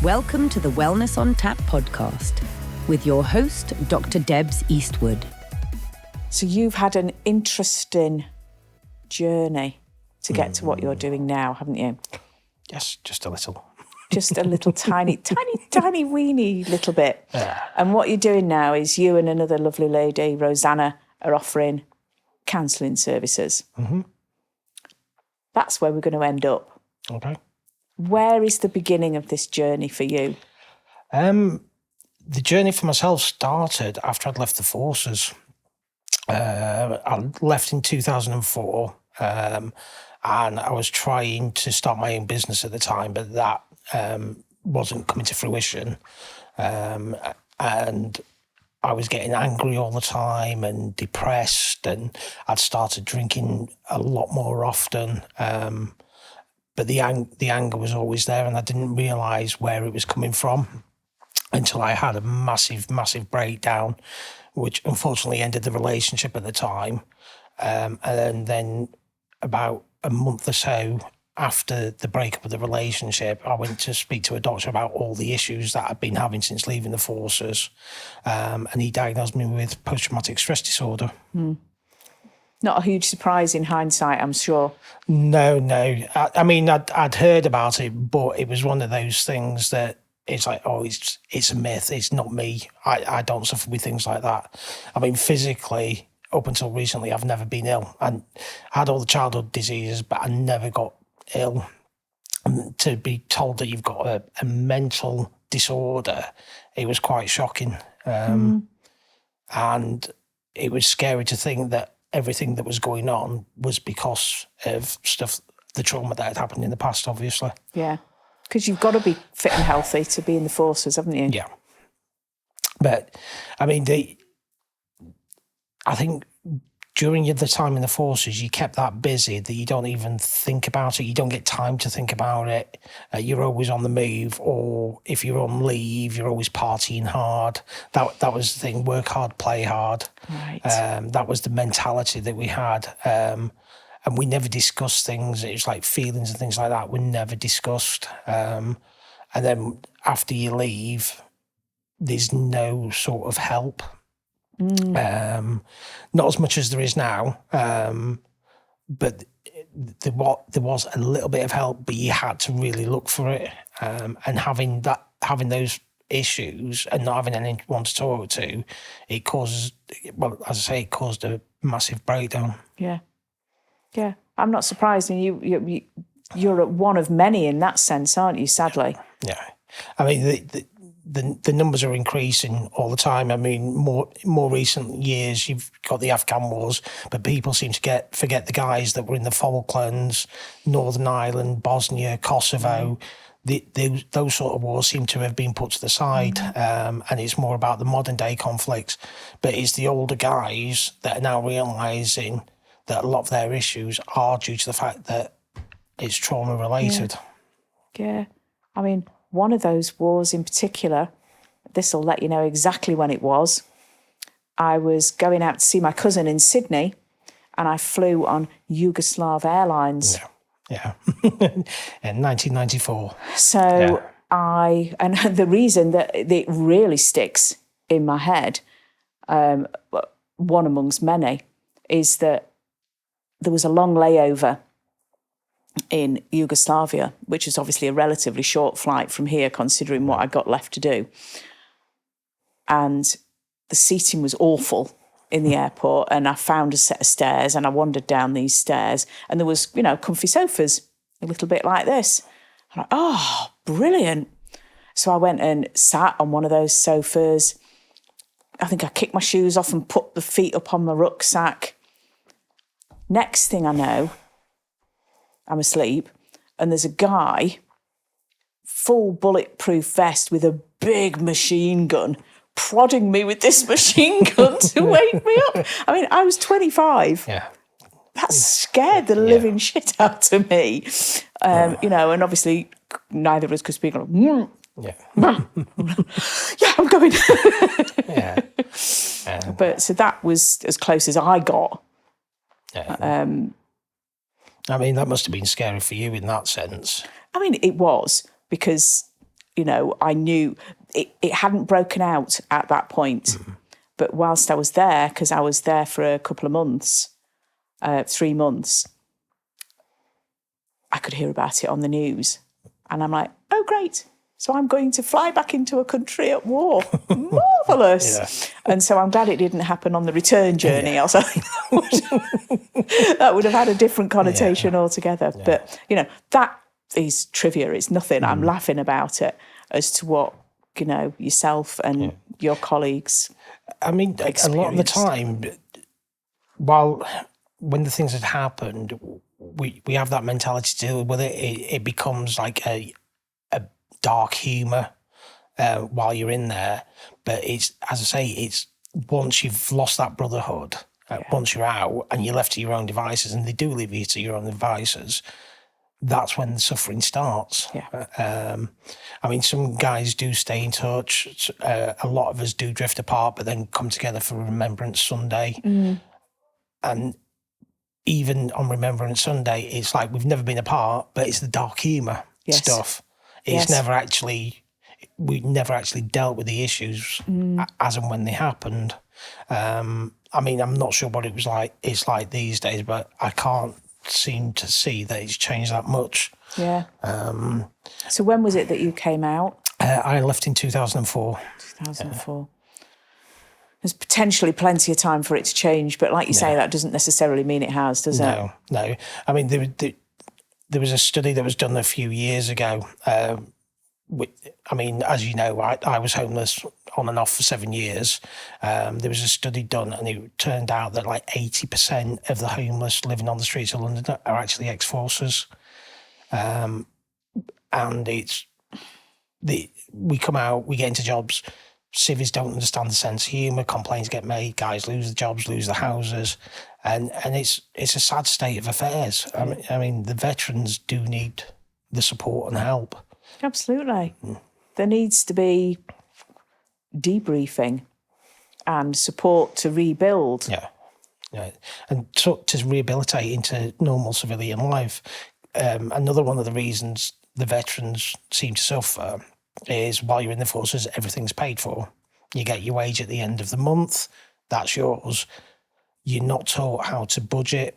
Welcome to the Wellness on Tap podcast with your host, Dr. Debs Eastwood. So you've had an interesting journey to get to what you're doing now, haven't you? Yes, just a little. Just a little tiny, weeny little bit. Yeah. And what you're doing now is you and another lovely lady, Rosanna, are offering counselling services. Mm-hmm. That's where we're going to end up. Okay. Where is the beginning of this journey for you? The journey for myself started after I'd left the forces. I left in 2004, and I was trying to start my own business at the time, but that wasn't coming to fruition. And I was getting angry all the time and depressed, and I'd started drinking a lot more often. But the anger was always there, and I didn't realise where it was coming from until I had a massive breakdown, which unfortunately ended the relationship at the time. And then about a month or so after the breakup of the relationship, I went to speak to a doctor about all the issues that I'd been having since leaving the forces. And he diagnosed me with post-traumatic stress disorder. Not a huge surprise in hindsight, I'm sure. No. I mean, I'd heard about it, but it was one of those things that it's like, oh, it's a myth. It's not me. I don't suffer with things like that. I mean, physically, up until recently, I've never been ill. I had all the childhood diseases, but I never got ill. And to be told that you've got a mental disorder, it was quite shocking. And it was scary to think that everything that was going on was because of the trauma that had happened in the past, obviously. Yeah, because you've got to be fit and healthy to be in the forces, haven't you? Yeah. But, I mean, I think during the time in the forces, you kept that busy that you don't even think about it. You don't get time to think about it. You're always on the move, or if you're on leave, you're always partying hard. That was the thing, work hard, play hard. Right. That was the mentality that we had. And we never discussed things. It was like feelings and things like that were never discussed. And then after you leave, there's no sort of help. Not as much as there is now, but there was a little bit of help, but you had to really look for it. And having those issues and not having anyone to talk to, it causes, well, as I say, it caused a massive breakdown. Yeah. I'm not surprised. And you're one of many in that sense, aren't you? Sadly. Yeah. I mean, the numbers are increasing all the time. I mean, more recent years, you've got the Afghan wars, but people seem to forget the guys that were in the Falklands, Northern Ireland, Bosnia, Kosovo. Those sort of wars seem to have been put to the side, and it's more about the modern day conflicts. But it's the older guys that are now realising that a lot of their issues are due to the fact that it's trauma related. Yeah. I mean, one of those wars in particular, this will let you know exactly when it was. I was going out to see my cousin in Sydney, and I flew on Yugoslav Airlines. Yeah. In 1994. So and the reason that it really sticks in my head, one amongst many, is that there was a long layover in Yugoslavia, which is obviously a relatively short flight from here, considering what I got left to do. And the seating was awful in the airport, and I found a set of stairs, and I wandered down these stairs, and there was, comfy sofas, a little bit like this. I'm like, oh, brilliant. So I went and sat on one of those sofas. I think I kicked my shoes off and put the feet up on my rucksack. Next thing I know, I'm asleep, and there's a guy, full bulletproof vest with a big machine gun, prodding me with this machine gun to wake me up. I mean, I was 25. Yeah. That scared the living shit out of me. And obviously neither of us could speak. Yeah, I'm going. Yeah. But so that was as close as I got. Yeah. I mean, that must have been scary for you in that sense. I mean, it was, because you know, I knew it hadn't broken out at that point. But whilst I was there, because I was there for a couple of months, 3 months, I could hear about it on the news. And I'm like, oh, great. So I'm going to fly back into a country at war. Marvellous. Yeah. And so I'm glad it didn't happen on the return journey. Yeah. Else I think that would have had a different connotation altogether. Yeah. But, you know, that is trivia. It's nothing. I'm laughing about it as to what, you know, yourself and your colleagues I mean, a lot of the time, when the things had happened, we have that mentality to deal with it. It becomes like a dark humour while you're in there. But it's, as I say, it's once you've lost that brotherhood, once you're out and you're left to your own devices, and they do leave you to your own devices, that's when the suffering starts. Yeah. I mean, some guys do stay in touch. A lot of us do drift apart, but then come together for Remembrance Sunday. And even on Remembrance Sunday, it's like we've never been apart, but it's the dark humour stuff. It's never actually, we never actually dealt with the issues as and when they happened. I mean, I'm not sure what it was like. It's like these days, but I can't seem to see that it's changed that much. Yeah. So when was it that you came out? I left in 2004. 2004. There's potentially plenty of time for it to change, but like you say, that doesn't necessarily mean it has, does it? No. I mean, there was a study that was done a few years ago. I mean, as you know, I was homeless on and off for 7 years. There was a study done, and it turned out that like 80% of the homeless living on the streets of London are actually ex-forces. And we come out, we get into jobs, civvies don't understand the sense of humour, complaints get made, guys lose the jobs, lose the houses, and it's a sad state of affairs. I mean, the veterans do need the support and help. Absolutely. There needs to be debriefing and support to rebuild. Yeah. And to rehabilitate into normal civilian life. Another one of the reasons the veterans seem to suffer is while you're in the forces, everything's paid for. You get your wage at the end of the month, that's yours. You're not taught how to budget.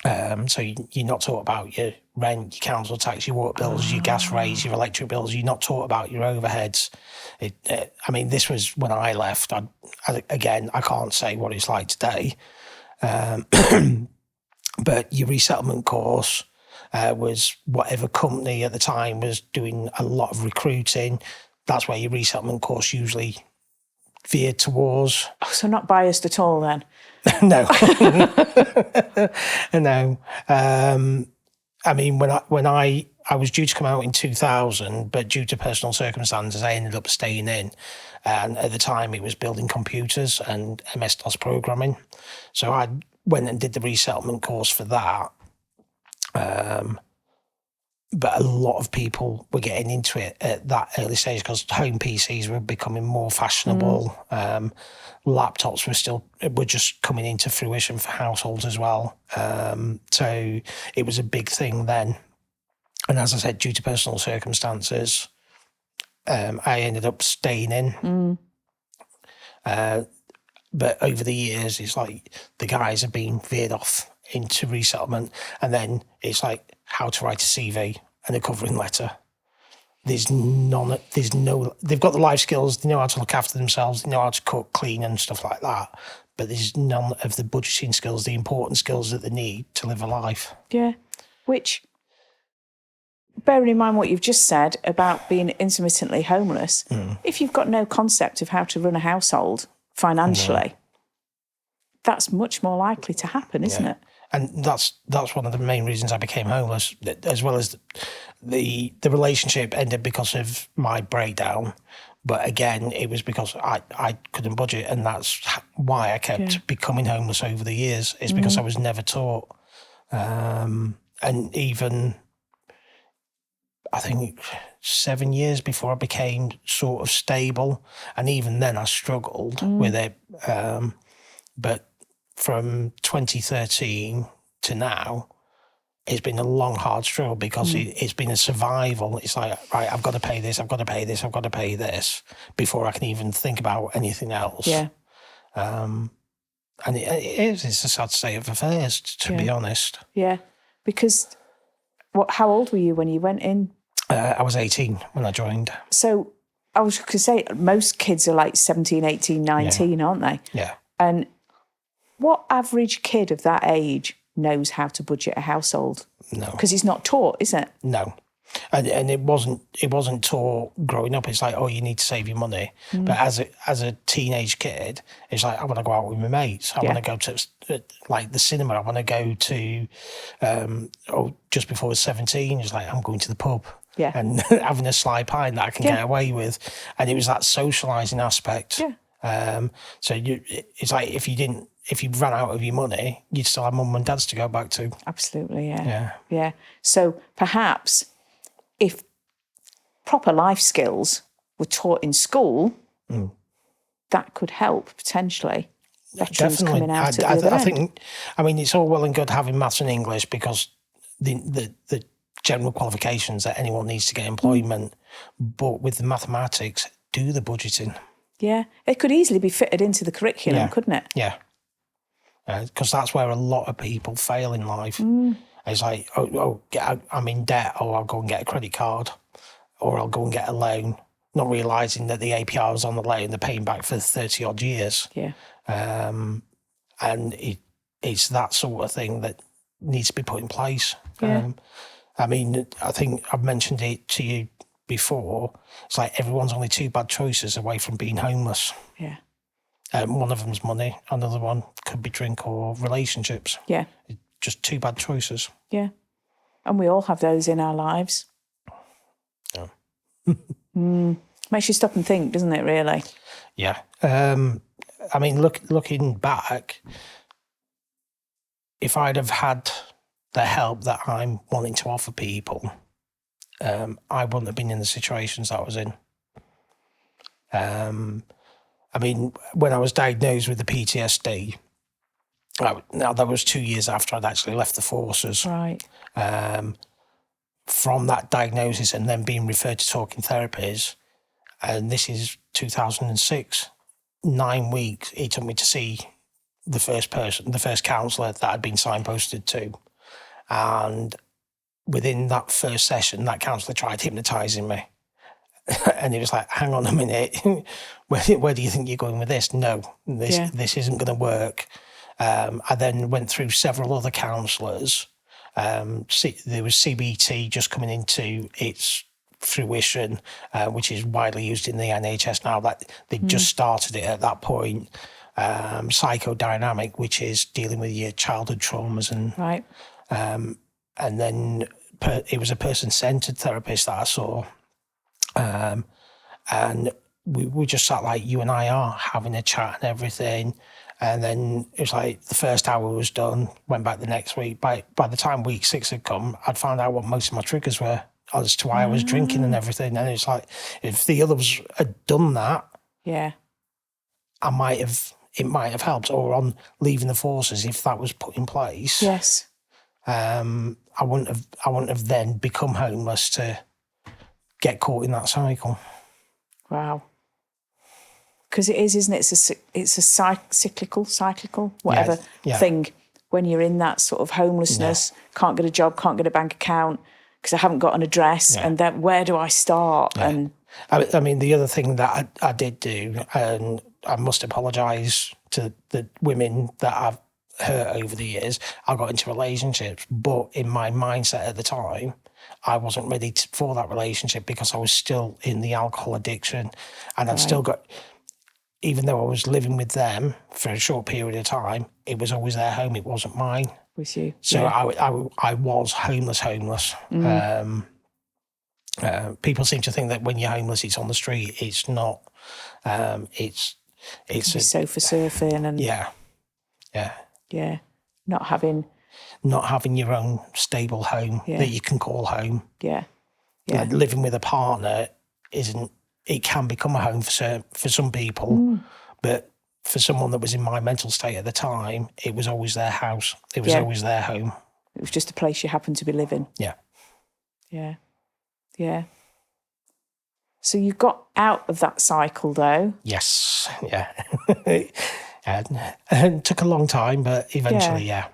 So you're not taught about your rent, your council tax, your water bills, your gas rates, your electric bills. You're not taught about your overheads. I mean, this was when I left. Again, I can't say what it's like today. But your resettlement course was whatever company at the time was doing a lot of recruiting. That's where your resettlement course usually veered towards. Oh, so not biased at all then? No. No. I mean, when I was due to come out in 2000, but due to personal circumstances, I ended up staying in. And at the time, it was building computers and MS-DOS programming. So I went and did the resettlement course for that. But a lot of people were getting into it at that early stage because home PCs were becoming more fashionable. Laptops were just coming into fruition for households as well. So it was a big thing then. And as I said, due to personal circumstances, I ended up staying in. But over the years, it's like the guys have been veered off into resettlement, and then it's like how to write a CV and a covering letter. They've got the life skills, they know how to look after themselves, they know how to cook, clean and stuff like that, but there's none of the budgeting skills, the important skills that they need to live a life. Yeah, which, bearing in mind what you've just said about being intermittently homeless, if you've got no concept of how to run a household financially, that's much more likely to happen, isn't it? And that's one of the main reasons I became homeless, as well as the relationship ended because of my breakdown. But again, it was because I couldn't budget, and that's why I kept becoming homeless over the years, is because I was never taught. And even, I think, 7 years before I became sort of stable, and even then I struggled with it. But from 2013 to now, it's been a long, hard struggle because it's been a survival. It's like, right, I've got to pay this, I've got to pay this, I've got to pay this before I can even think about anything else. Yeah. And it's a sad state of affairs, to be honest. Yeah. Because how old were you when you went in? I was 18 when I joined. So I was going to say, most kids are like 17, 18, 19, aren't they? Yeah. And what average kid of that age knows how to budget a household? No. Because it's not taught, is it? No. And it wasn't taught growing up. It's like, oh, you need to save your money. But as a teenage kid, it's like, I want to go out with my mates. I want to go to like the cinema. I want to go to, just before I was 17, it's like, I'm going to the pub. Yeah. And having a sly pint that I can get away with. And it was that socialising aspect. Yeah. So it's like, if you ran out of your money, you'd still have mum and dad's to go back to. Absolutely, yeah. Yeah. Yeah. So perhaps if proper life skills were taught in school, that could help potentially veterans Definitely. coming out at the other end. think, I mean, it's all well and good having maths and English because the general qualifications that anyone needs to get employment, but with the mathematics, do the budgeting. Yeah. It could easily be fitted into the curriculum, couldn't it? Yeah. Because that's where a lot of people fail in life. It's like, I'm in debt, or I'll go and get a credit card, or I'll go and get a loan, not realising that the APR is on the loan, they're paying back for 30 odd years. Yeah. And it's that sort of thing that needs to be put in place. Yeah. I mean, I think I've mentioned it to you before. It's like everyone's only two bad choices away from being homeless. Yeah. One of them's money, another one could be drink or relationships. Yeah. Just two bad choices. Yeah. And we all have those in our lives. Yeah. Makes you stop and think, doesn't it, really? Yeah. I mean, looking back, if I'd have had the help that I'm wanting to offer people, I wouldn't have been in the situations that I was in. I mean, when I was diagnosed with the PTSD, now that was 2 years after I'd actually left the forces. Right. From that diagnosis and then being referred to talking therapies, and this is 2006, 9 weeks it took me to see the first counsellor that I'd been signposted to. And within that first session, that counsellor tried hypnotising me. And it was like, hang on a minute, where do you think you're going with this? No, this isn't going to work. I then went through several other counsellors. There was CBT just coming into its fruition, which is widely used in the NHS now. That they just started it at that point. Psychodynamic, which is dealing with your childhood traumas, and right. And then it was a person-centred therapist that I saw. And we just sat like you and I are, having a chat and everything. And then it was like the first hour was done, went back the next week. By the time week 6 had come, I'd found out what most of my triggers were as to why I was drinking and everything. And it's like, if the others had done that, yeah, it might have helped. Or on leaving the forces, if that was put in place, yes, I wouldn't have then become homeless to get caught in that cycle. Wow. Because it is, isn't it? It's a cyclical, whatever thing. When you're in that sort of homelessness, can't get a job, can't get a bank account because I haven't got an address, and then where do I start? Yeah. And I mean, the other thing that I did do, and I must apologise to the women that I've hurt over the years, I got into relationships, but in my mindset at the time, I wasn't ready for that relationship because I was still in the alcohol addiction, and I'd still got, even though I was living with them for a short period of time, it was always their home, it wasn't mine. With you. So I was homeless. People seem to think that when you're homeless, it's on the street. It's not. It's sofa surfing and yeah, not having your own stable home that you can call home. Yeah. Like living with a partner isn't. It can become a home for some people, but for someone that was in my mental state at the time, it was always their house. It was always their home. It was just a place you happened to be living. Yeah. Yeah. Yeah. So you got out of that cycle, though. Yes. Yeah. And it took a long time, but eventually, yeah.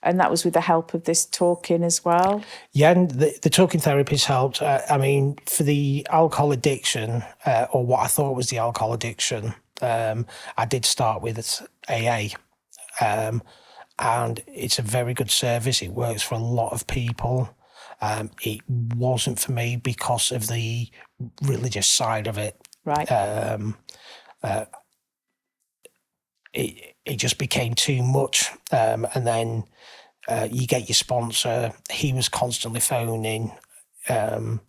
And that was with the help of this talking as well? Yeah, and the talking therapies helped. I mean, for the alcohol addiction, or what I thought was the alcohol addiction, I did start with AA. And it's a very good service. It works for a lot of people. It wasn't for me because of the religious side of it. Right. It just became too much. And then you get your sponsor. He was constantly phoning, and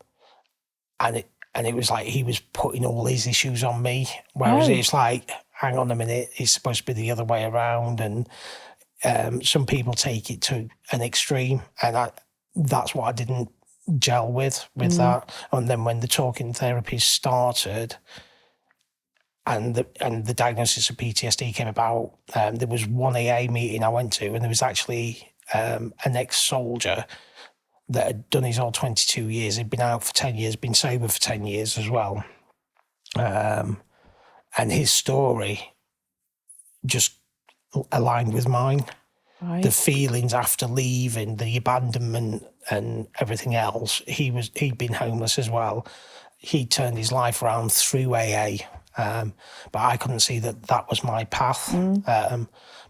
it was like he was putting all his issues on me. Whereas it's like, hang on a minute, it's supposed to be the other way around. And some people take it to an extreme, and that's what I didn't gel with that. And then when the talking therapies started, and the diagnosis of PTSD came about, there was one AA meeting I went to, and there was actually an ex-soldier that had done his whole 22 years. He'd been out for 10 years, been sober for 10 years as well. And his story just aligned with mine. Right. The feelings after leaving, the abandonment and everything else. He'd been homeless as well. He turned his life around through AA. But I couldn't see that was my path.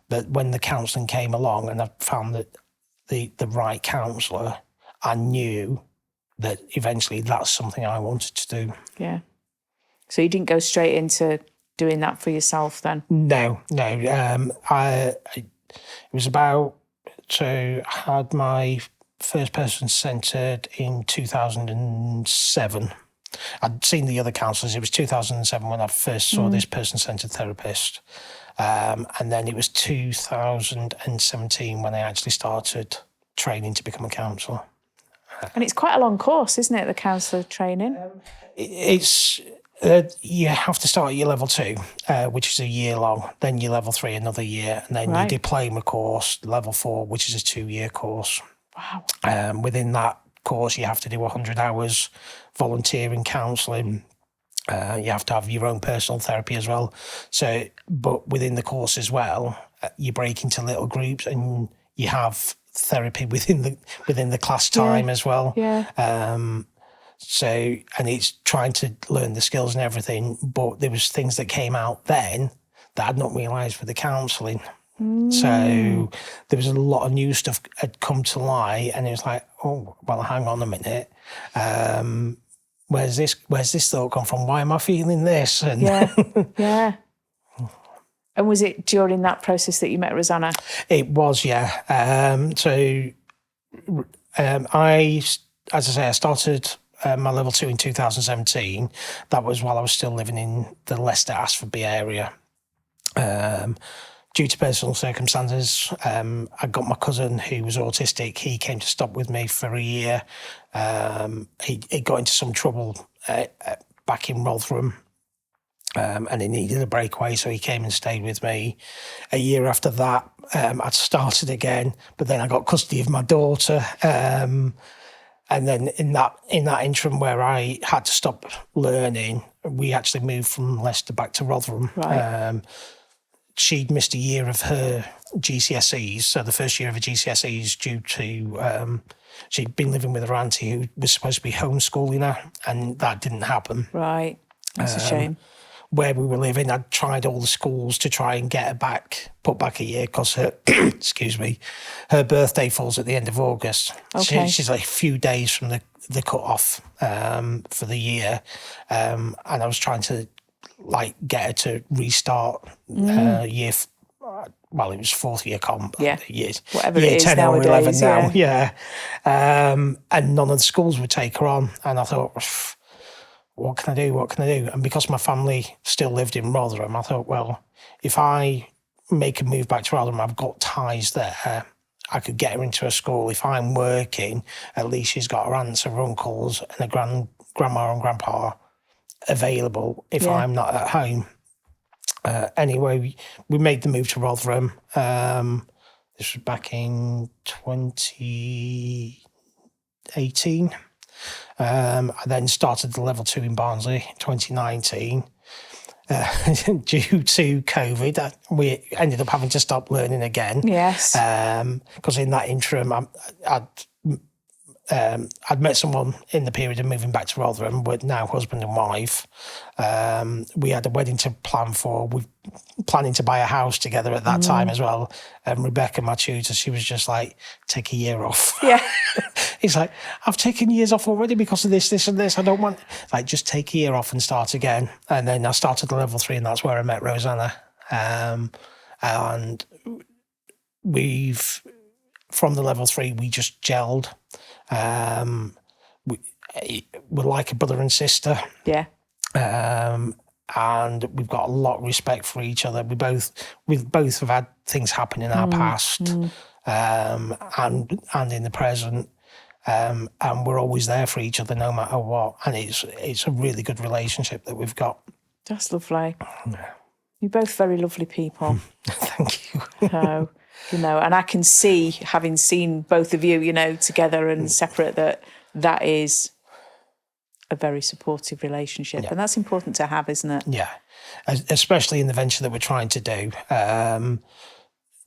But when the counselling came along and I found that the right counsellor, I knew that eventually that's something I wanted to do. Yeah. So you didn't go straight into doing that for yourself then? No. It was about, so I had my first person-centred in 2007. I'd seen the other counsellors. It was 2007 when I first saw this person-centred therapist. And then it was 2017 when I actually started training to become a counsellor. And it's quite a long course, isn't it, the counsellor training? It's you have to start at your level 2, which is a year long, then your level 3 another year, and then your diploma course, level 4, which is a 2-year course. Wow. Within that course, you have to do 100 hours volunteering, counselling. You have to have your own personal therapy as well. So, but within the course as well, you break into little groups and you have therapy within the class time as well. Yeah. So, and it's trying to learn the skills and everything, but there was things that came out then that I'd not realised with the counselling. So there was a lot of new stuff had come to light, and it was like, oh, well, hang on a minute. Where's this thought come from? Why am I feeling this? And yeah. And was it during that process that you met Rosanna? It was, yeah. I started my level 2 in 2017. That was while I was still living in the Leicester Ashford area. Due to personal circumstances, I got my cousin who was autistic. He came to stop with me for a year. He got into some trouble back in Rotherham, and he needed a breakaway, so he came and stayed with me. A year after that, I'd started again, but then I got custody of my daughter. And then in that interim where I had to stop learning, we actually moved from Leicester back to Rotherham. Right. She'd missed a year of her GCSEs, so the first year of her GCSEs due to she'd been living with her auntie who was supposed to be homeschooling her, and that didn't happen. Right, that's a shame. Where we were living, I'd tried all the schools to try and get her put back a year, because her, her birthday falls at the end of August. Okay. She's like a few days from the cut-off for the year, and I was trying to get her to restart year. Well, it was 4th year comp. Yeah, years, whatever year it is 10 nowadays, or 11 now. Yeah. And none of the schools would take her on, and I thought, what can I do? And because my family still lived in Rotherham, I thought, well, if I make a move back to Rotherham, I've got ties there. I could get her into a school. If I'm working, at least she's got her aunts, her uncles, and her grandma and grandpa available if I'm not at home. Anyway, we made the move to Rotherham. This was back in 2018. I then started the level 2 in Barnsley in 2019. Due to COVID, we ended up having to stop learning again. Yes. Because in that interim, I'd met someone in the period of moving back to Rotherham. We're now husband and wife. We had a wedding to plan for. We're planning to buy a house together at that time as well. And Rebecca, my tutor, she was just like, take a year off. Yeah. He's like, I've taken years off already because of this, this and this. I don't want... Like, just take a year off and start again. And then I started the level 3 and that's where I met Rosanna. And from the level 3, we just gelled. We're like a brother and sister. Yeah. And we've got a lot of respect for each other. We both have had things happen in our past, and in the present. And we're always there for each other no matter what. And it's a really good relationship that we've got. That's lovely. Yeah. You're both very lovely people. Thank you. So, and I can see, having seen both of you, together and separate, that is a very supportive relationship. Yeah. And that's important to have, isn't it? Yeah, especially in the venture that we're trying to do.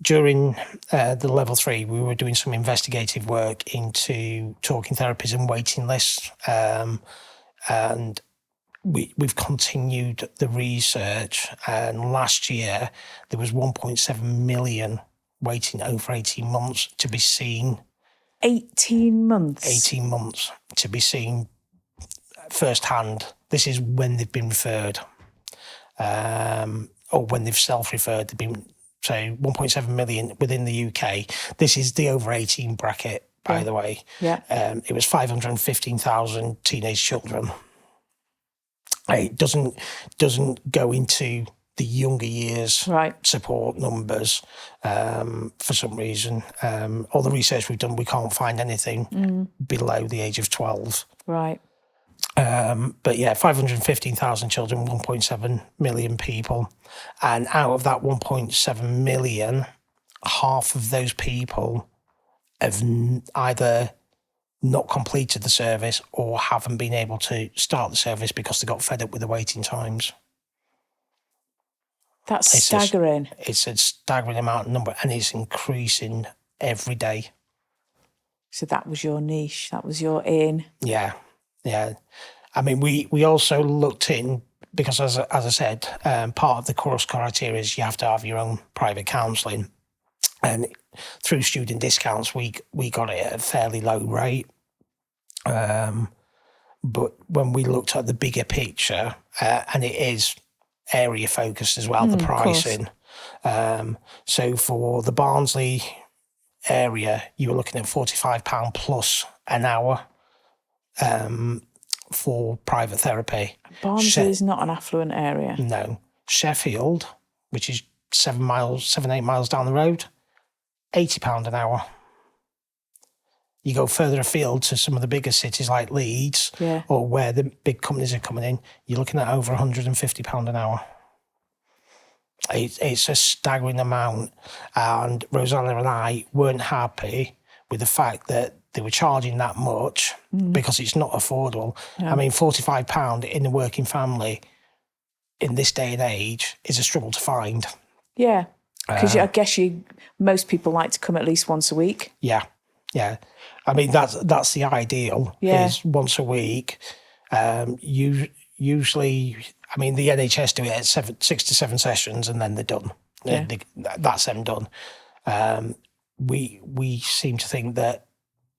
During the level 3, we were doing some investigative work into talking therapies and waiting lists. And we've continued the research. And last year, there was 1.7 million waiting over 18 months to be seen. 18 months? 18 months to be seen firsthand. This is when they've been referred. Or when they've self-referred. They've been... So 1.7 million within the UK. This is the over 18 bracket, by the way. Yeah. It was 515,000 teenage children. It doesn't go into the younger years support numbers for some reason. All the research we've done, we can't find anything below the age of 12. Right. But yeah, 515,000 children, 1.7 million people. And out of that 1.7 million, half of those people have either not completed the service or haven't been able to start the service because they got fed up with the waiting times. That's staggering. It's a staggering amount of number, and it's increasing every day. So that was your niche, that was your in. Yeah. Yeah, I mean, we also looked in, because as I said, part of the course criteria is you have to have your own private counselling, and through student discounts, we got it at a fairly low rate. But when we looked at the bigger picture, and it is area focused as well, the pricing. So for the Barnsley area, you were looking at £45 plus an hour. For private therapy. Barnsley is not an affluent area. No. Sheffield, which is 8 miles down the road, £80 an hour. You go further afield to some of the bigger cities like Leeds, or where the big companies are coming in, you're looking at over £150 an hour. It's a staggering amount. And Rosanna and I weren't happy with the fact that they were charging that much because it's not affordable. Yeah. I mean, £45 in a working family in this day and age is a struggle to find. Yeah, because I guess most people like to come at least once a week. Yeah, yeah. I mean, that's the ideal, is once a week. Usually, I mean, the NHS do it at 6 to 7 sessions and then they're done. Yeah. That's them done. We seem to think that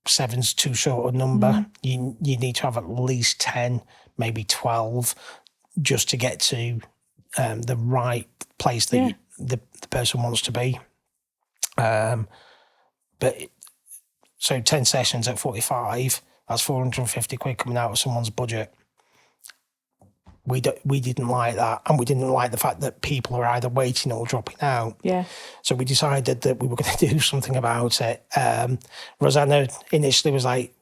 7's too short a number. You need to have at least 10, maybe 12, just to get to the right place that the person wants to be. So 10 sessions at 45, that's 450 quid coming out of someone's budget. We didn't like that, and we didn't like the fact that people are either waiting or dropping out. Yeah. So we decided that we were going to do something about it. Rosanna initially was like,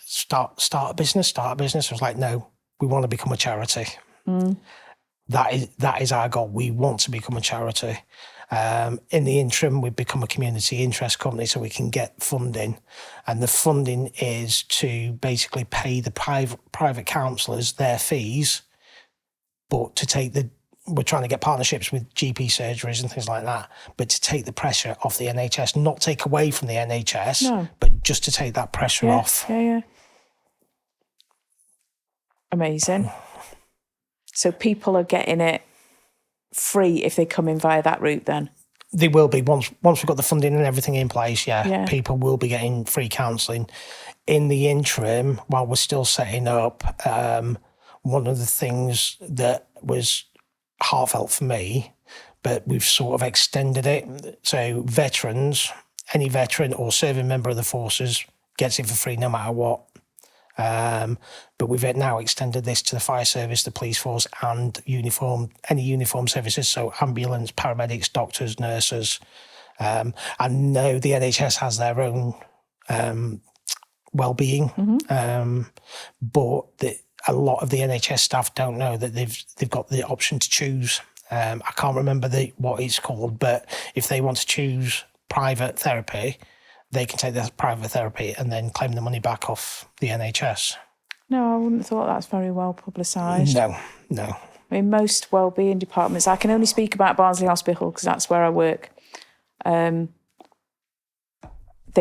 start a business. I was like, no, we want to become a charity. That is our goal. We want to become a charity. In the interim, we've become a community interest company so we can get funding. And the funding is to basically pay the private counsellors their fees, but we're trying to get partnerships with GP surgeries and things like that, but to take the pressure off the NHS, not take away from the NHS, but just to take that pressure off. Yeah. Amazing. So people are getting it free if they come in via that route then? They will be. Once we've got the funding and everything in place, people will be getting free counselling. In the interim, while we're still setting up, one of the things that was heartfelt for me, but we've sort of extended it. So veterans, any veteran or serving member of the forces gets it for free no matter what. But we've now extended this to the fire service, the police force, and any uniform services, so ambulance, paramedics, doctors, nurses. I know the NHS has their own well-being, but a lot of the NHS staff don't know that they've got the option to choose. I can't remember what it's called, but if they want to choose private therapy, they can take their private therapy and then claim the money back off the NHS. No, I wouldn't have thought that's very well publicised. No. I mean, most wellbeing departments, I can only speak about Barnsley Hospital because that's where I work. They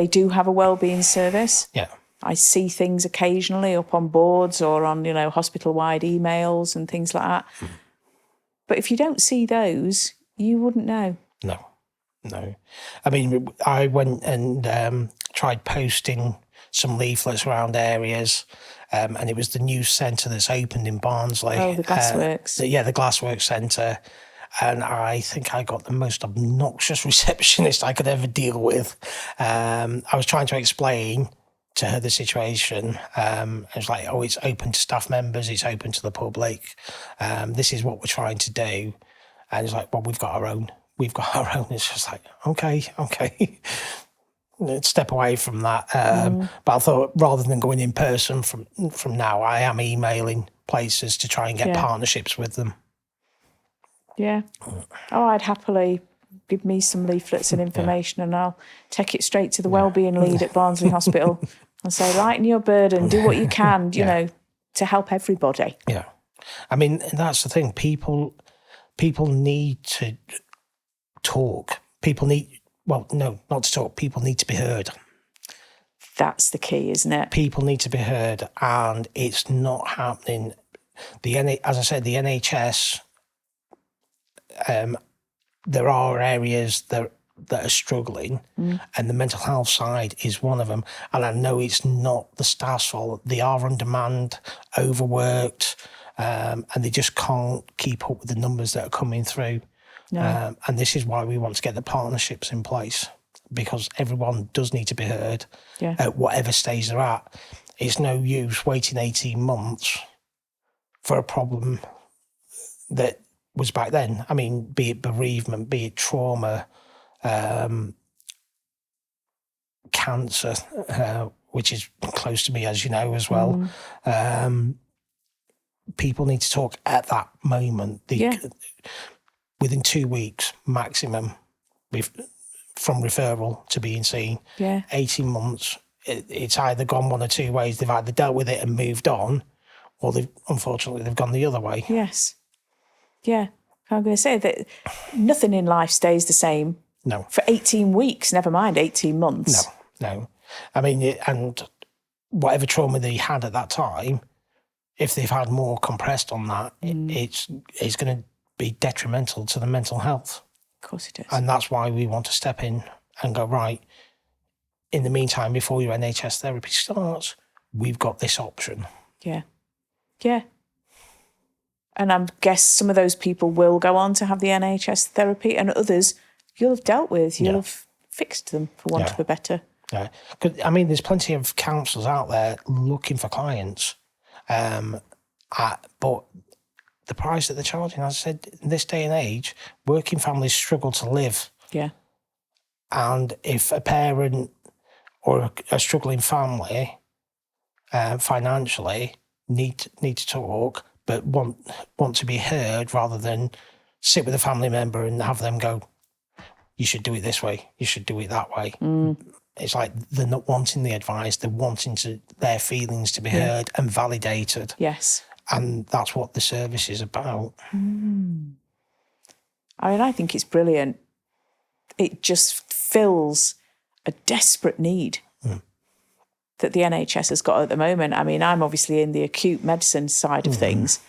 do have a wellbeing service. Yeah. I see things occasionally up on boards or on, hospital-wide emails and things like that. But if you don't see those, you wouldn't know. No. I mean, I went and tried posting some leaflets around areas, and it was the news centre that's opened in Barnsley. Oh, the Glassworks. The Glassworks Centre. And I think I got the most obnoxious receptionist I could ever deal with. I was trying to explain to her the situation. It was like, it's open to staff members, it's open to the public. This is what we're trying to do. And it's like, well, we've got our own. It's just like, okay. Step away from that. But I thought rather than going in person from now, I am emailing places to try and get partnerships with them. Yeah. Oh, I'd happily give me some leaflets and information and I'll take it straight to the wellbeing lead at Barnsley Hospital and say, lighten your burden, do what you can, you know, to help everybody. Yeah. I mean, that's the thing. People need to talk. People need to be heard. That's the key, isn't it? People need to be heard, and it's not happening. As I said, the NHS, there are areas that are struggling, and the mental health side is one of them. And I know it's not the staff's fault. They are on demand, overworked, and they just can't keep up with the numbers that are coming through. No. And this is why we want to get the partnerships in place, because everyone does need to be heard at whatever stage they're at. It's no use waiting 18 months for a problem that was back then. I mean, be it bereavement, be it trauma, cancer, which is close to me, as you know, as well. People need to talk at that moment. Within 2 weeks maximum from referral to being seen. 18 months, it's either gone one or two ways. They've either dealt with it and moved on, or unfortunately they've gone the other way. Yes. Yeah. I'm going to say that nothing in life stays the same. No. For 18 weeks, never mind 18 months. No. I mean, and whatever trauma they had at that time, if they've had more compressed on that, it's going to be detrimental to the mental health. Of course it is. And that's why we want to step in and go, right, in the meantime, before your NHS therapy starts, we've got this option. Yeah. And I guess some of those people will go on to have the NHS therapy, and others you'll have dealt with, you'll have fixed them, for want of a better. Yeah. I mean, there's plenty of counsellors out there looking for clients, but the price that they're charging, as I said, in this day and age, working families struggle to live. Yeah. And if a parent or a struggling family financially need to talk, but want to be heard rather than sit with a family member and have them go, you should do it this way, you should do it that way. It's like they're not wanting the advice, they're wanting their feelings to be heard and validated. Yes. And that's what the service is about. I mean, I think it's brilliant. It just fills a desperate need that the NHS has got at the moment. I mean, I'm obviously in the acute medicine side of things,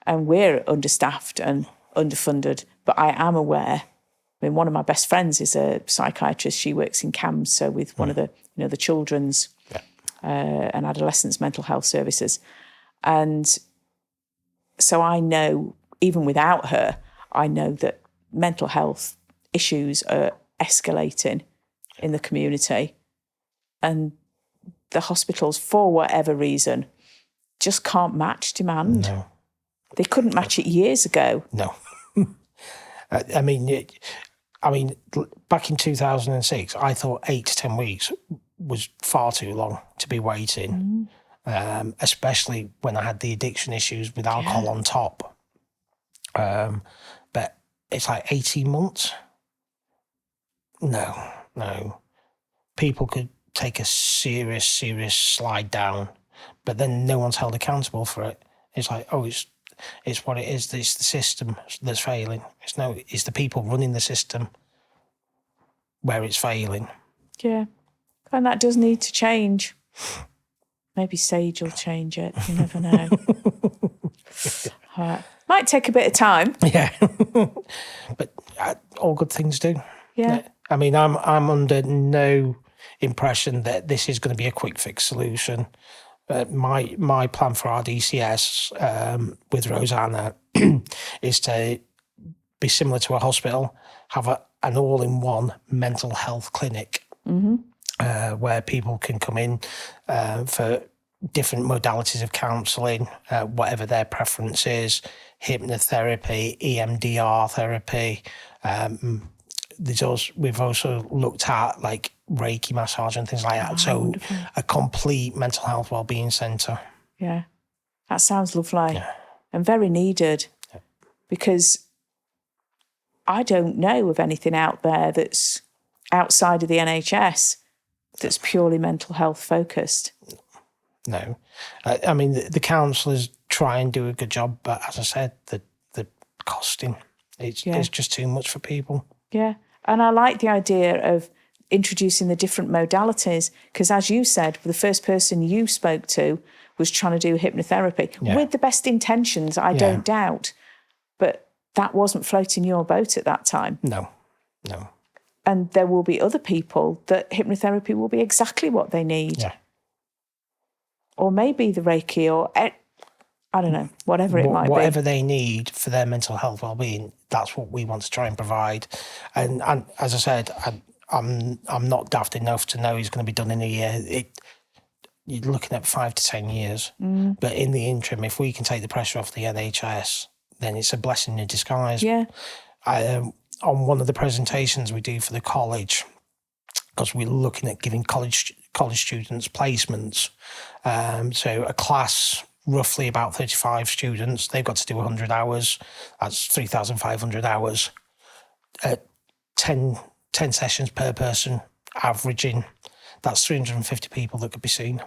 and we're understaffed and underfunded, but I am aware. I mean, one of my best friends is a psychiatrist. She works in CAMS, so with one of the, the children's and adolescents mental health services. And so I know, even without her, I know that mental health issues are escalating in the community. And the hospitals, for whatever reason, just can't match demand. No. They couldn't match it years ago. No. I mean, back in 2006, I thought 8 to 10 weeks was far too long to be waiting, especially when I had the addiction issues with alcohol on top. But it's like 18 months. No. People could take a serious slide down, but then no one's held accountable for it. It's like, it's what it is. It's the system that's failing. It's the people running the system where it's failing. Yeah. And that does need to change. Maybe Sage will change it. You never know. All right. Might take a bit of time. Yeah. But all good things do. Yeah. I mean, I'm under no impression that this is going to be a quick fix solution. My plan for RDCS with Rosanna is to be similar to a hospital, have an all-in-one mental health clinic where people can come in for different modalities of counselling, whatever their preference is, hypnotherapy, EMDR therapy. We've also looked at like Reiki massage and things like that. So wonderful. A complete mental health wellbeing centre. Yeah, that sounds lovely. Yeah. And very needed, because I don't know of anything out there that's outside of the NHS that's purely mental health focused. No. I mean, the counsellors try and do a good job, but as I said, the costing, it's just too much for people. Yeah. And I like the idea of introducing the different modalities, because as you said, the first person you spoke to was trying to do hypnotherapy with the best intentions, I don't doubt. But that wasn't floating your boat at that time. No. And there will be other people that hypnotherapy will be exactly what they need. Yeah. Or maybe the Reiki, or I don't know, whatever it might be. Whatever they need for their mental health well-being, that's what we want to try and provide. And as I said, I'm not daft enough to know it's going to be done in a year. You're looking at 5 to 10 years. But in the interim, if we can take the pressure off the NHS, then it's a blessing in disguise. Yeah. On one of the presentations we do for the college, because we're looking at giving college students placements. So a class, roughly about 35 students, they've got to do 100 hours. That's 3,500 hours. 10 sessions per person, averaging. That's 350 people that could be seen.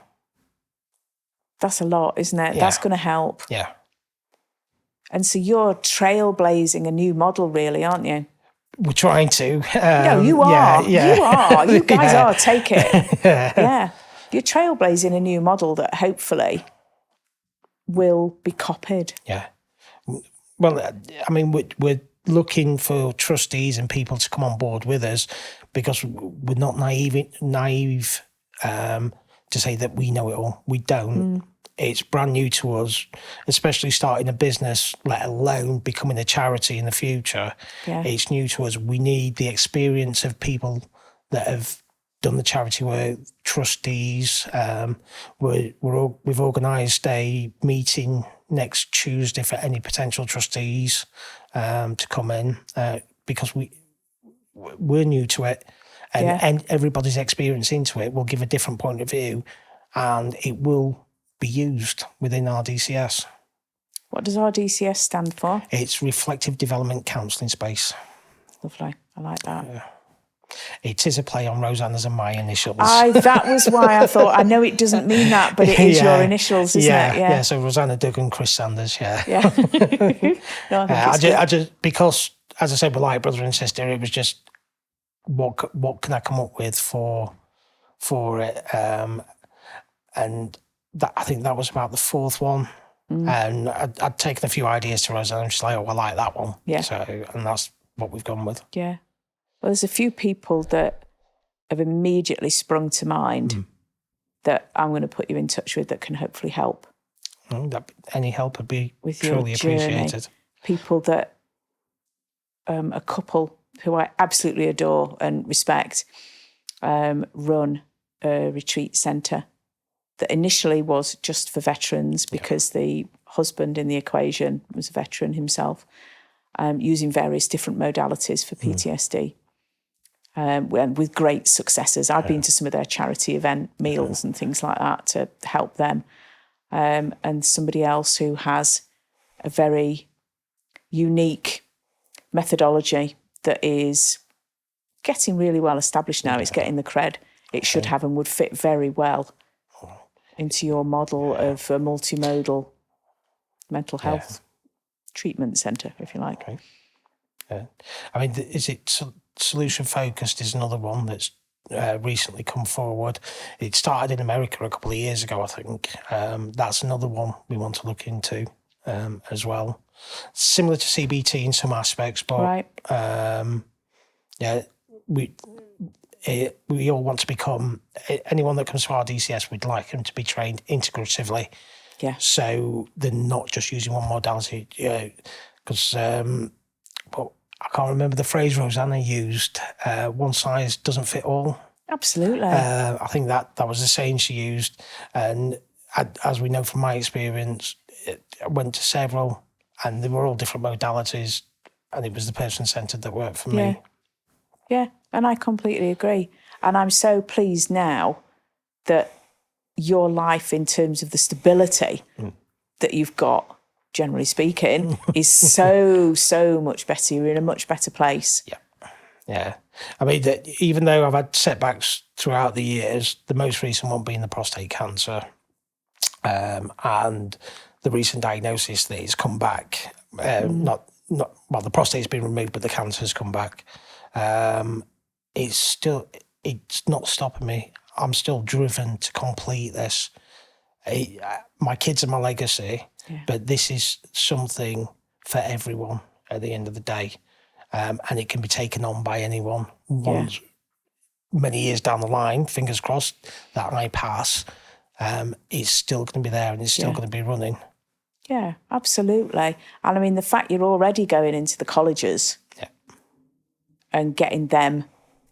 That's a lot, isn't it? Yeah. That's going to help. Yeah. And so you're trailblazing a new model, really, aren't you? We're trying to. No, you are. Yeah. You are. You guys are. Take it. Yeah. You're trailblazing a new model that hopefully will be copied. Yeah. Well, I mean, we're looking for trustees and people to come on board with us, because we're not naive to say that we know it all. We don't. It's brand new to us, especially starting a business, let alone becoming a charity in the future. Yeah. It's new to us. We need the experience of people that have done the charity work, trustees. We've organised a meeting next Tuesday for any potential trustees to come in, because we're new to it, and everybody's experience into it will give a different point of view, and it will be used within RDCS. What does RDCS stand for? It's Reflective Development Counselling Space. Lovely. I like that. It is a play on Rosanna's and my initials. That was why I thought, I know it doesn't mean that, but it is your initials, isn't it? Yeah, so Rosanna Douglas and Chris Sanders, Yeah. No, I think it's good. I just, because, as I said, we're like brother and sister, it was just, what can I come up with for it? And that, I think that was about the fourth one. And I'd taken a few ideas to Rosanna, and she's like, oh, I like that one. Yeah. So, and that's what we've gone with. Yeah. Well, there's a few people that have immediately sprung to mind that I'm going to put you in touch with that can hopefully help. Any help would be with truly your journey. appreciated. People that, a couple who I absolutely adore and respect, run a retreat centre that initially was just for veterans because the husband in the equation was a veteran himself, using various different modalities for PTSD. With great successes. I've been to some of their charity event meals and things like that to help them. And somebody else who has a very unique methodology that is getting really well established now. It's getting the cred it should have and would fit very well into your model of a multimodal mental health treatment centre, if you like. Okay. Yeah. I mean, is it solution focused is another one that's recently come forward. It started in America a couple of years ago, I think. That's another one we want to look into as well. Similar to CBT in some aspects, but we all want to become, anyone that comes to RDCS, we'd like them to be trained integratively. Yeah. So they're not just using one modality, because I can't remember the phrase Rosanna used, one size doesn't fit all. Absolutely. I think that was the saying she used. And as we know from my experience, I went to several and they were all different modalities, and it was the person-centred that worked for me. Yeah, and I completely agree. And I'm so pleased now that your life, in terms of the stability that you've got, generally speaking, is so much better. You're in a much better place. Yeah. I mean, even though I've had setbacks throughout the years, the most recent one being the prostate cancer, and the recent diagnosis that has come back, well, the prostate's been removed, but the cancer's come back. It's not stopping me. I'm still driven to complete this. My kids are my legacy, but this is something for everyone at the end of the day. And it can be taken on by anyone. Once, many years down the line, fingers crossed, that I pass, it's still going to be there and it's still going to be running. Yeah, absolutely. And I mean, the fact you're already going into the colleges and getting them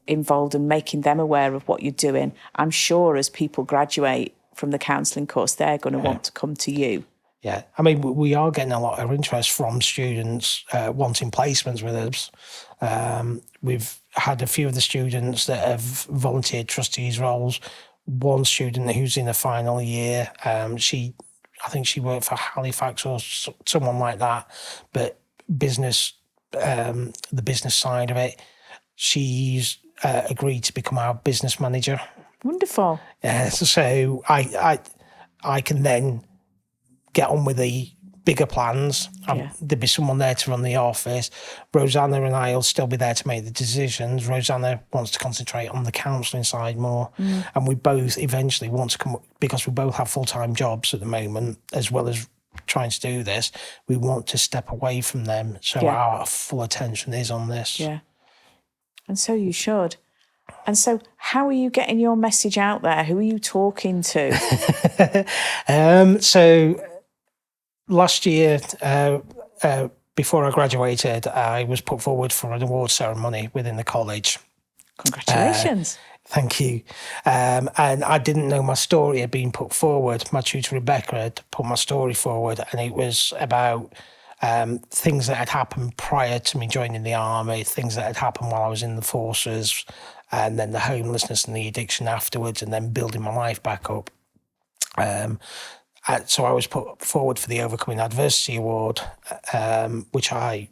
involved and making them aware of what you're doing, I'm sure as people graduate from the counselling course, they're going to want to come to you. Yeah, I mean, we are getting a lot of interest from students wanting placements with us. We've had a few of the students that have volunteered trustees roles. One student who's in the final year, I think she worked for Halifax or someone like that, but business, the business side of it, she's agreed to become our business manager. Wonderful. So I can then get on with the bigger plans. There'd be someone there to run the office. Rosanna and I will still be there to make the decisions. Rosanna wants to concentrate on the counselling side more. And we both eventually want to come, because we both have full-time jobs at the moment, as well as trying to do this, we want to step away from them. So our full attention is on this. Yeah. And so you should. And so how are you getting your message out there? Who are you talking to? So last year, before I graduated, I was put forward for an award ceremony within the college. Congratulations. Thank you. And I didn't know my story had been put forward. My tutor, Rebecca, had put my story forward, and it was about things that had happened prior to me joining the army, things that had happened while I was in the forces, and then the homelessness and the addiction afterwards, and then building my life back up. So I was put forward for the Overcoming Adversity Award, which I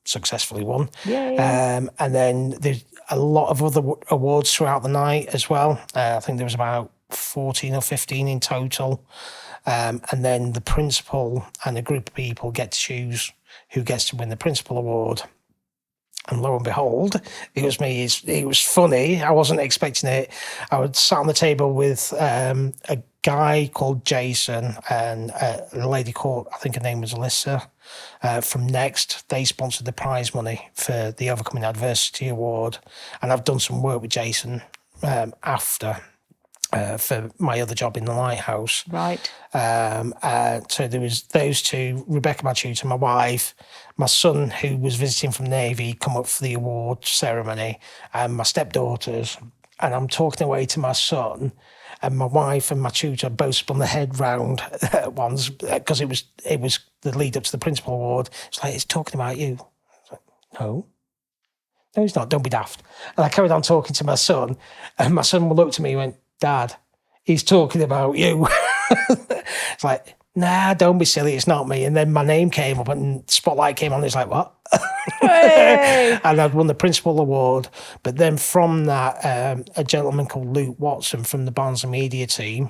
successfully won. Yeah. And then there's a lot of other awards throughout the night as well. I think there was about 14 or 15 in total. And then the principal and a group of people get to choose who gets to win the principal award. And lo and behold, it was me. It was funny. I wasn't expecting it. I was sat on the table with a guy called Jason and a lady called, I think her name was Alyssa, from Next. They sponsored the prize money for the Overcoming Adversity Award. And I've done some work with Jason after for my other job in the lighthouse. Right. So there was those two, Rebecca, my tutor, my wife, my son, who was visiting from the Navy, come up for the award ceremony, and my stepdaughters. And I'm talking away to my son, and my wife and my tutor both spun their head round at once, because it was the lead up to the principal award. It's like, it's talking about you. I was like, no, it's not. Don't be daft. And I carried on talking to my son, and my son looked at me and went, Dad, he's talking about you. It's like, nah, don't be silly, it's not me. And then my name came up and spotlight came on. It's like, what? Hey! And I'd won the principal award. But then from that, a gentleman called Luke Watson from the Barnes and Media team,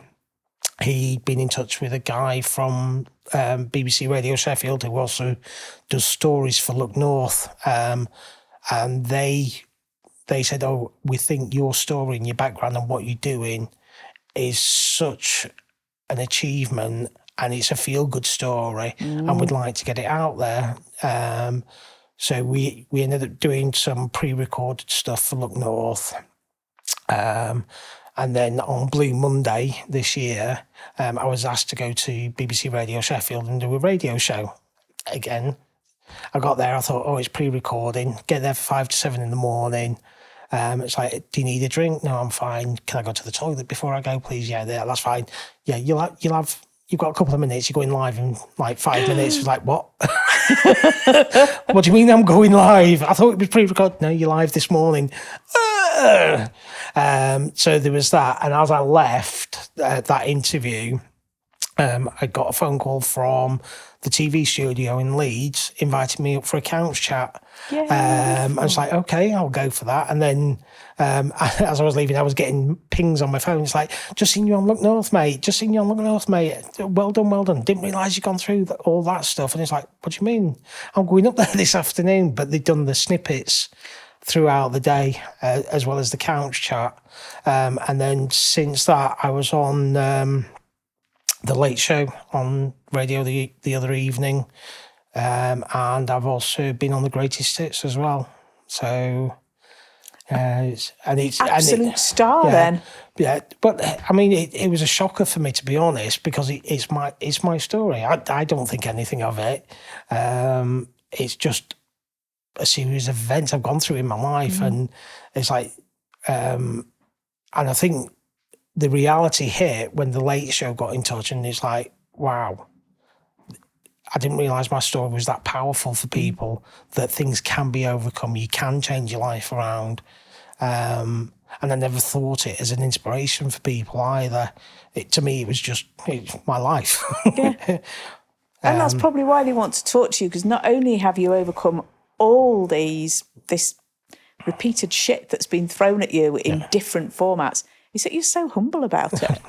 he'd been in touch with a guy from BBC Radio Sheffield who also does stories for Look North. And they said, oh, we think your story and your background and what you're doing is such an achievement and it's a feel-good story and we'd like to get it out there. So we ended up doing some pre-recorded stuff for Look North. And then on Blue Monday this year, I was asked to go to BBC Radio Sheffield and do a radio show. Again, I got there, I thought, oh, it's pre-recording. Get there for 5 to 7 in the morning. It's like, do you need a drink? No, I'm fine. Can I go to the toilet before I go, please? Yeah, that's fine. Yeah, you've got a couple of minutes. You're going live in like 5 minutes. It's like, what? What do you mean I'm going live? I thought it was pre-recorded. No, you're live this morning. So there was that. And as I left that interview, I got a phone call from the TV studio in Leeds inviting me up for a couch chat. I was like, okay, I'll go for that. And then as I was leaving, I was getting pings on my phone. It's like, just seen you on Look North, mate. Just seen you on Look North, mate. Well done. Didn't realise you'd gone through all that stuff. And it's like, what do you mean? I'm going up there this afternoon. But they'd done the snippets throughout the day, as well as the couch chat. And then since that, I was on the Late Show on radio the other evening. And I've also been on the Greatest Hits as well. So, it's absolute star then. Yeah, but I mean, it was a shocker for me, to be honest, because it's my story. I don't think anything of it. It's just a series of events I've gone through in my life, and it's like, and I think the reality hit when the Late Show got in touch, and it's like, wow. I didn't realise my story was that powerful for people, that things can be overcome, you can change your life around. And I never thought it as an inspiration for people either. To me, it's my life. Yeah. And that's probably why they want to talk to you, because not only have you overcome all this repeated shit that's been thrown at you in different formats, is that you're so humble about it.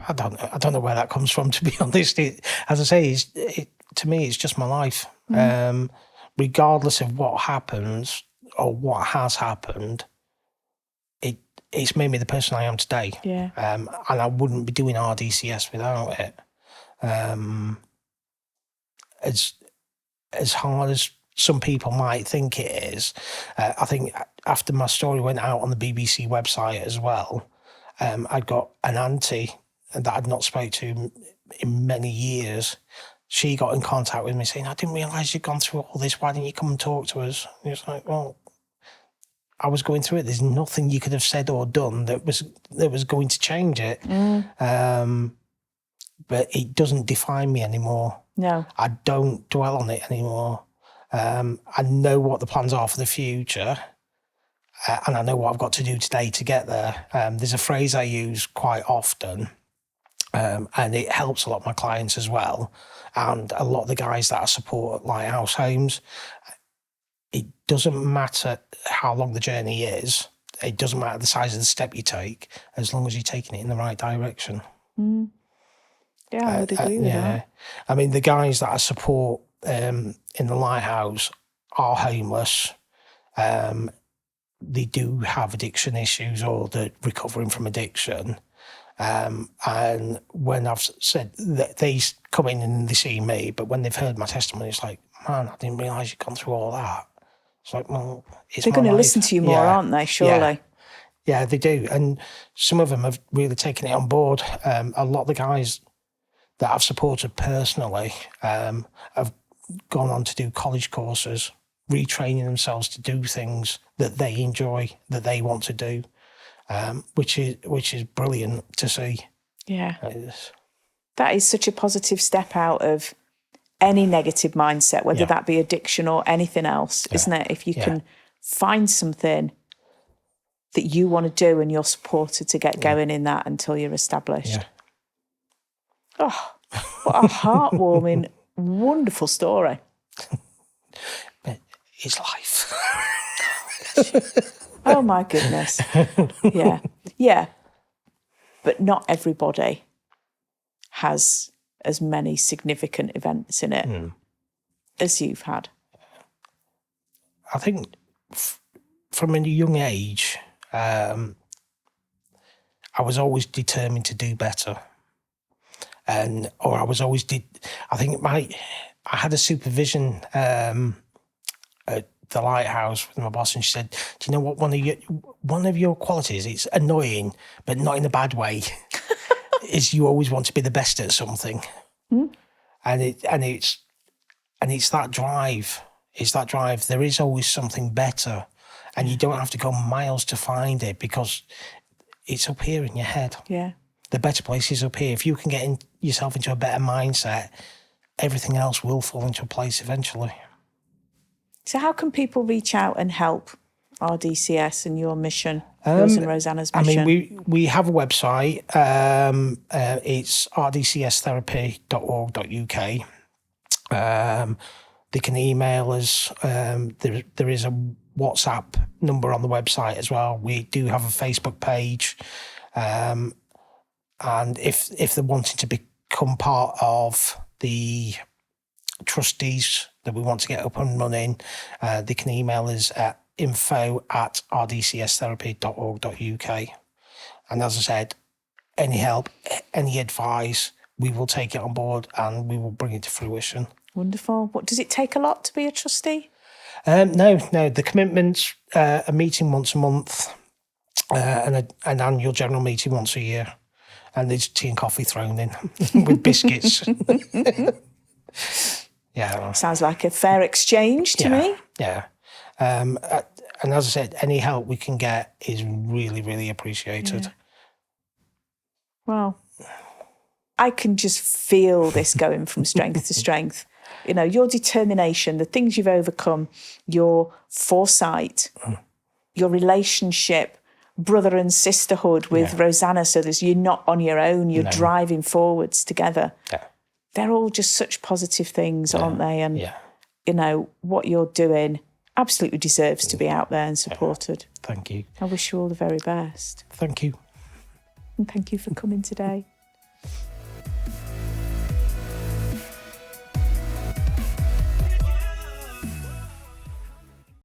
I don't know where that comes from, to be honest. As I say, to me, it's just my life. Regardless of what happens or what has happened, it's made me the person I am today. Yeah. And I wouldn't be doing RDCS without it. As hard as some people might think it is, I think after my story went out on the BBC website as well, I'd got an auntie that I'd not spoke to in many years. She got in contact with me saying, I didn't realise you'd gone through all this. Why didn't you come and talk to us? And it's like, well, I was going through it. There's nothing you could have said or done that was going to change it. But it doesn't define me anymore. No. I don't dwell on it anymore. I know what the plans are for the future. And I know what I've got to do today to get there. There's a phrase I use quite often, And it helps a lot of my clients as well. And a lot of the guys that I support at Lighthouse Homes, it doesn't matter how long the journey is. It doesn't matter the size of the step you take, as long as you're taking it in the right direction. Yeah, I would agree with that. I mean, the guys that I support in the Lighthouse are homeless. They do have addiction issues, or they're recovering from addiction. And when I've said that, they come in and they see me, but when they've heard my testimony, it's like, man, I didn't realise you'd gone through all that. It's like, well, it's they're going to listen to you more, aren't they? Surely. Yeah, they do. And some of them have really taken it on board. A lot of the guys that I've supported personally have gone on to do college courses, retraining themselves to do things that they enjoy, that they want to do. Which is brilliant to see. Yeah. That is such a positive step out of any negative mindset, whether that be addiction or anything else, isn't it? If you can find something that you want to do and you're supported to get going in that until you're established. Yeah. Oh, what a heartwarming, wonderful story. It's life. Oh my goodness. Yeah. But not everybody has as many significant events in it as you've had. I think from a young age, I was always determined to do better. I had a supervision at the Lighthouse with my boss, and she said, do you know what one of your qualities, it's annoying but not in a bad way, is you always want to be the best at something. And it's that drive. It's that drive. There is always something better, and you don't have to go miles to find it, because it's up here in your head. Yeah. The better place is up here. If you can get yourself into a better mindset, everything else will fall into place eventually. So how can people reach out and help RDCS and your mission, yours and Rosanna's mission? I mean, we have a website. It's rdcstherapy.org.uk. They can email us. There is a WhatsApp number on the website as well. We do have a Facebook page. And if they're wanting to become part of the trustees that we want to get up and running, they can email us at info@rdcstherapy.org.uk. And as I said, any help, any advice, we will take it on board and we will bring it to fruition. Wonderful. What does it take a lot to be a trustee? No. The commitment's a meeting once a month, and an annual general meeting once a year. And there's tea and coffee thrown in with biscuits. Yeah. Sounds like a fair exchange to me. Yeah. And as I said, any help we can get is really, really appreciated. Yeah. Well, I can just feel this going from strength to strength. You know, your determination, the things you've overcome, your foresight, your relationship, brother and sisterhood with Rosanna, so you're not on your own, you're driving forwards together. Yeah. They're all just such positive things, aren't they? And, you know, what you're doing absolutely deserves to be out there and supported. Thank you. I wish you all the very best. Thank you. And thank you for coming today.